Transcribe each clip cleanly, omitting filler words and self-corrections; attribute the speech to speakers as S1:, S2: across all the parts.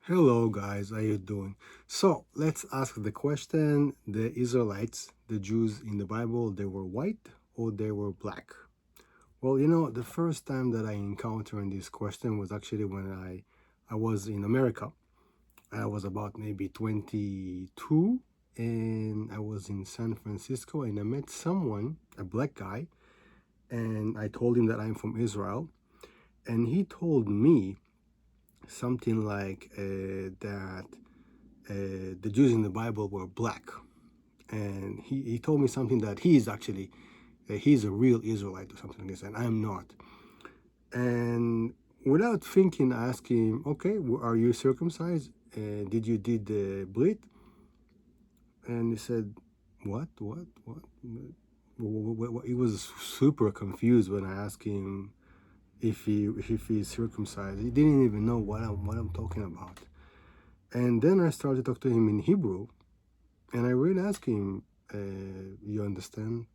S1: Hello guys, how you doing? So let's ask the question: the Israelites, the Jews in the Bible, they were white or they were black? Well, the first time that I encountered this question was actually when I was in America. I was about maybe 22, and I was in San Francisco, and I met someone, a black guy, and I told him that I'm from Israel, and he told me something like that the Jews in the Bible were black. And he told me something that he's a real Israelite or something like this, and I'm not. And without thinking, I asked him, okay, are you circumcised? Did the Brit? And he said, what? He was super confused when I asked him if he's circumcised. He didn't even know what I'm talking about. And then I started to talk to him in Hebrew, and I really asked him, you understand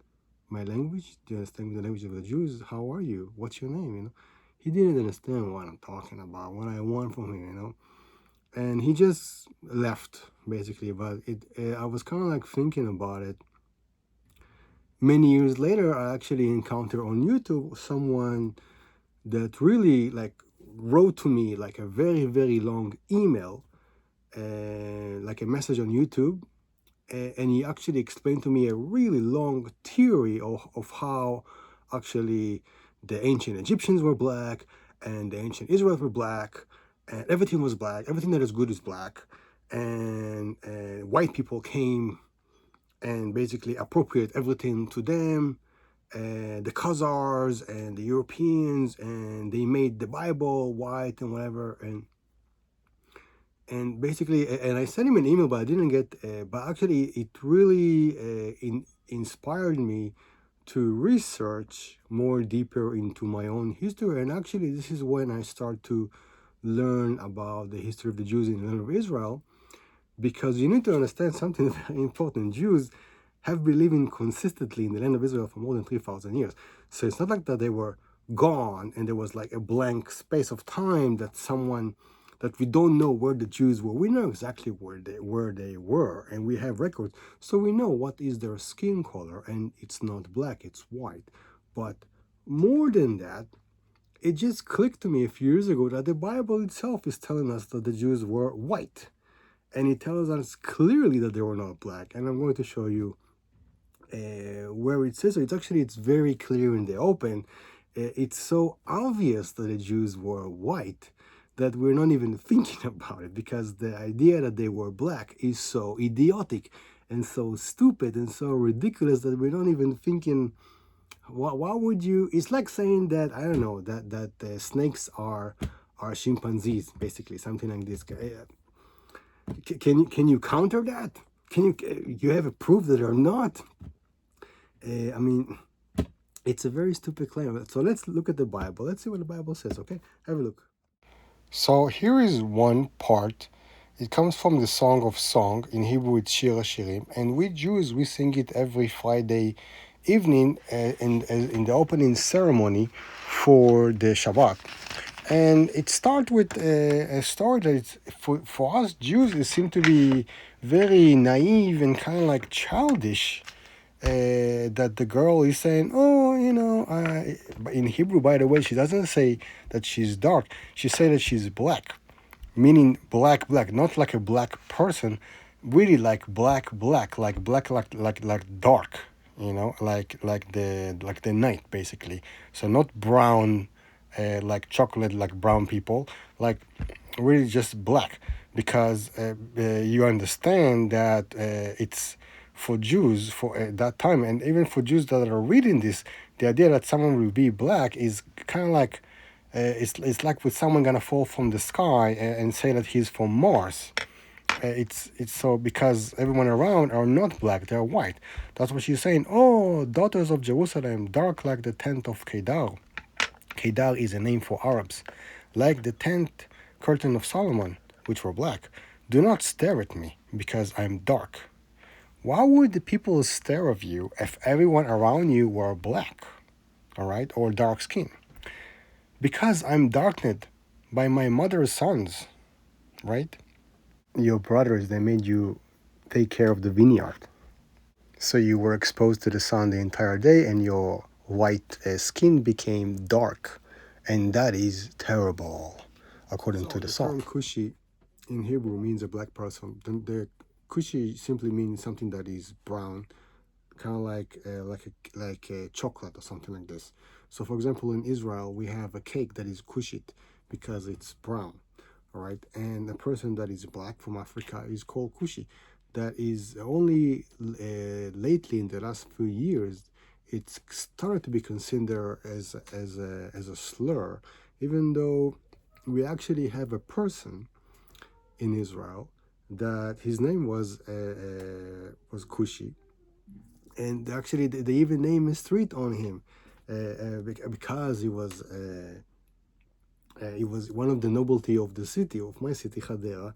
S1: my language? Do you understand the language of the Jews? How are you? What's your name? He didn't understand what I'm talking about, what I want from him. And he just left basically. But I was kind of like thinking about it. Many years later, I actually encountered on YouTube someone that really like wrote to me like a very very long email, like a message on YouTube, and he actually explained to me a really long theory of how actually the ancient Egyptians were black and the ancient Israel were black, and everything was black, everything that is good is black, and white people came and basically appropriate everything to them, the Khazars and the Europeans, and they made the Bible white and whatever, and basically, and I sent him an email, but I didn't get. But actually, it really inspired me to research more deeper into my own history. And actually, this is when I start to learn about the history of the Jews in the land of Israel, because you need to understand something very important. Jews have been living consistently in the land of Israel for more than 3,000 years. So it's not like that they were gone and there was like a blank space of time that we don't know where the Jews were. We know exactly where they were, and we have records. So we know what is their skin color, and it's not black, it's white. But more than that, it just clicked to me a few years ago that the Bible itself is telling us that the Jews were white. And it tells us clearly that they were not black. And I'm going to show you where it says so. It's very clear in the open. It's so obvious that the Jews were white that we're not even thinking about it, because the idea that they were black is so idiotic and so stupid and so ridiculous that we're not even thinking. Why would you? It's like saying that, I don't know, that snakes are chimpanzees, basically something like this. Can you counter that? You have a proof that they're not? I mean, it's a very stupid claim. So let's look at the Bible. Let's see what the Bible says. Okay, have a look. So here is one part. It comes from the Song of Song. In Hebrew, it's Shir HaShirim, and we Jews we sing it every Friday evening in the opening ceremony for the Shabbat. And it starts with a story that for us Jews, it seemed to be very naive and kind of like childish. That the girl is saying, oh, in Hebrew, by the way, she doesn't say that she's dark. She said that she's black, meaning black, black, not like a black person, really like black, black, like dark, like the night, basically. So not brown, like chocolate, like brown people, like really just black, because you understand that it's for Jews for that time, and even for Jews that are reading this, the idea that someone will be black is kind of like it's like with someone gonna fall from the sky and say that he's from Mars. It's so because everyone around are not black, they're white. That's what she's saying. Oh, daughters of Jerusalem, dark like the tent of Kedar. Kedar is a name for Arabs, like the tent curtain of Solomon, which were black. Do not stare at me, because I'm dark. Why would the people stare at you if everyone around you were black, all right, or dark skin? Because I'm darkened by my mother's sons. right? Your brothers, they made you take care of the vineyard. So you were exposed to the sun the entire day and your white skin became dark. And that is terrible, according to the song. The term Cushi in Hebrew means a black person. The Cushi simply means something that is brown, kind of like a chocolate or something like this. So, for example, in Israel, we have a cake that is kushit because it's brown, all right. And a person that is black from Africa is called kushi. That is only lately in the last few years it's started to be considered as a slur, even though we actually have a person in Israel that his name was Kushi, and actually they even name a street on him because he was one of the nobility of the city of my city Hadera,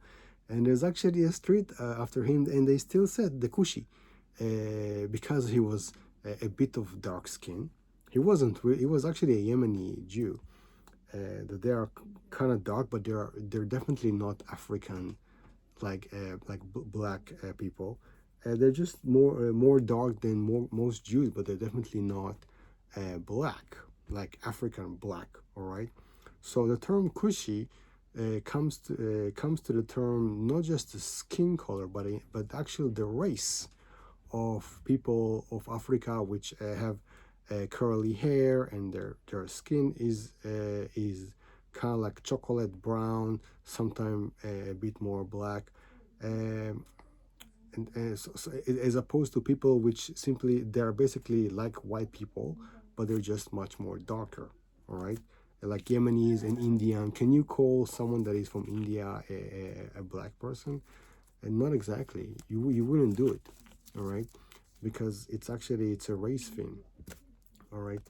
S1: and there's actually a street after him, and they still said the Kushi because he was bit of dark skin. He wasn't. He was actually a Yemeni Jew. That they are kind of dark, but they're definitely not African like black people. They're just more dark than most Jews, but they're definitely not black like African black. All right. So the term Kushi comes to the term not just the skin color, but actually the race of people of Africa, which have curly hair, and their skin is kind of like chocolate brown, sometimes a bit more black, um, and as opposed to people which simply they're basically like white people, but they're just much more darker. All right, like Yemenis and Indian. Can you call someone that is from India a black person? And not exactly. You wouldn't do it. All right, because it's a race thing. All right,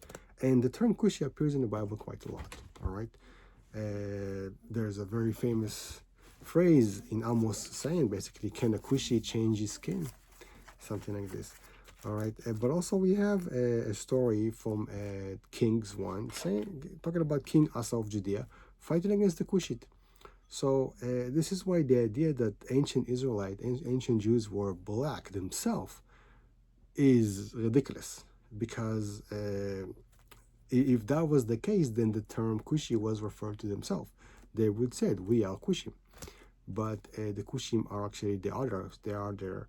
S1: and the term Kushi appears in the Bible quite a lot. All right, there's a very famous phrase in Amos saying basically, "Can a Kushi change his skin?" Something like this. All right, but also we have a story from Kings 1 saying talking about King Asa of Judea fighting against the Kushite. So this is why the idea that ancient Jews were black themselves is ridiculous, because if that was the case, then the term Kushi was referred to themselves. They would said we are Kushim, but the Kushim are actually the others. They are the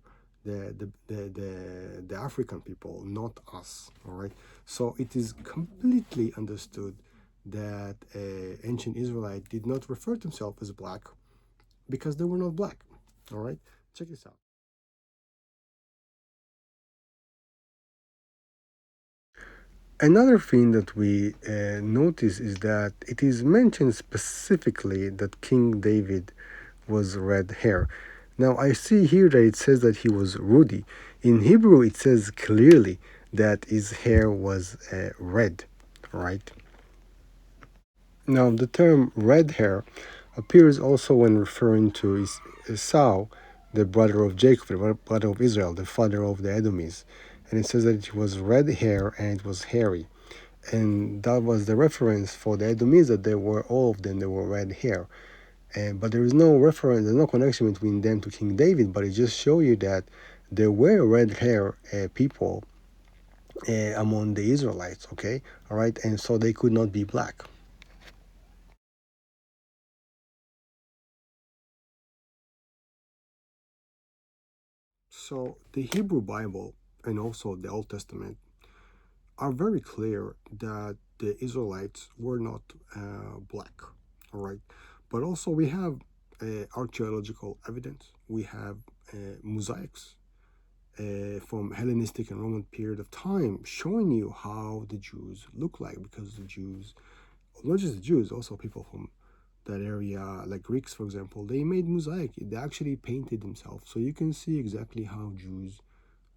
S1: African people, not us. All right. So it is completely understood that ancient Israelite did not refer to themselves as black because they were not black. All right. Check this out. Another thing that we notice is that it is mentioned specifically that King David was red hair. Now I see here that it says that he was ruddy. In Hebrew, it says clearly that his hair was red, right? Now the term red hair appears also when referring to Esau, the brother of Jacob, the brother of Israel, the father of the Edomites. And it says that it was red hair and it was hairy. And that was the reference for the Edomites, that they were all of them, they were red hair. But there is no reference, there's no connection between them to King David, but it just shows you that there were red hair people among the Israelites, okay? All right, and so they could not be black. So the Hebrew Bible and also the Old Testament are very clear that the Israelites were not black, all right? But also we have archaeological evidence, we have mosaics from Hellenistic and Roman period of time, showing you how the Jews look like, because the Jews, not just the Jews, also people from that area, like Greeks, for example, they made mosaic. They actually painted themselves, so you can see exactly how Jews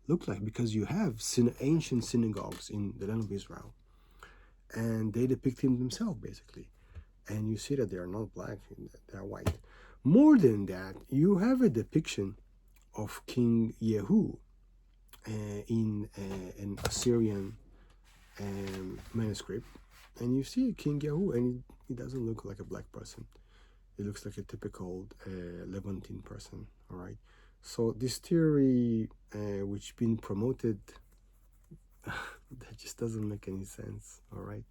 S1: look like, because you have ancient synagogues in the land of Israel, and they depict him themselves basically, and you see that they are not black; they are white. More than that, you have a depiction of King Yehu in an Assyrian manuscript, and you see King Yahoo, and he doesn't look like a black person. It looks like a typical Levantine person, all right? So this theory, which been promoted, that just doesn't make any sense, all right?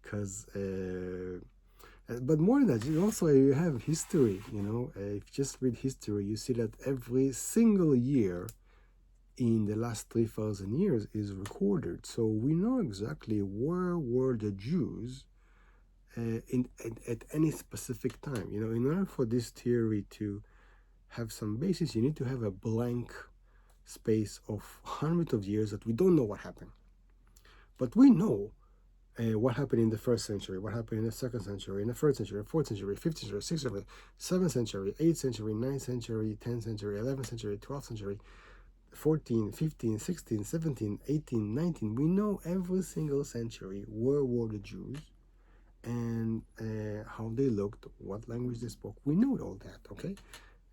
S1: Because, but more than that, you also you have history, you know? If you just read history, you see that every single year in the last 3,000 years is recorded. So we know exactly where were the Jews at any specific time. You know, in order for this theory to have some basis, you need to have a blank space of hundreds of years that we don't know what happened. But we know what happened in the first century, what happened in the second century, in the third century, fourth century, fifth century, sixth century, seventh century, eighth century, ninth century, 10th century, 11th century, 12th century, 14, 15, 16, 17, 18, 19. We know every single century where were the Jews and how they looked, what language they spoke. We know all that, okay?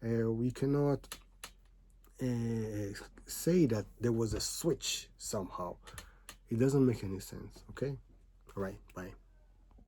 S1: We cannot say that there was a switch somehow. It doesn't make any sense, okay? All right, bye.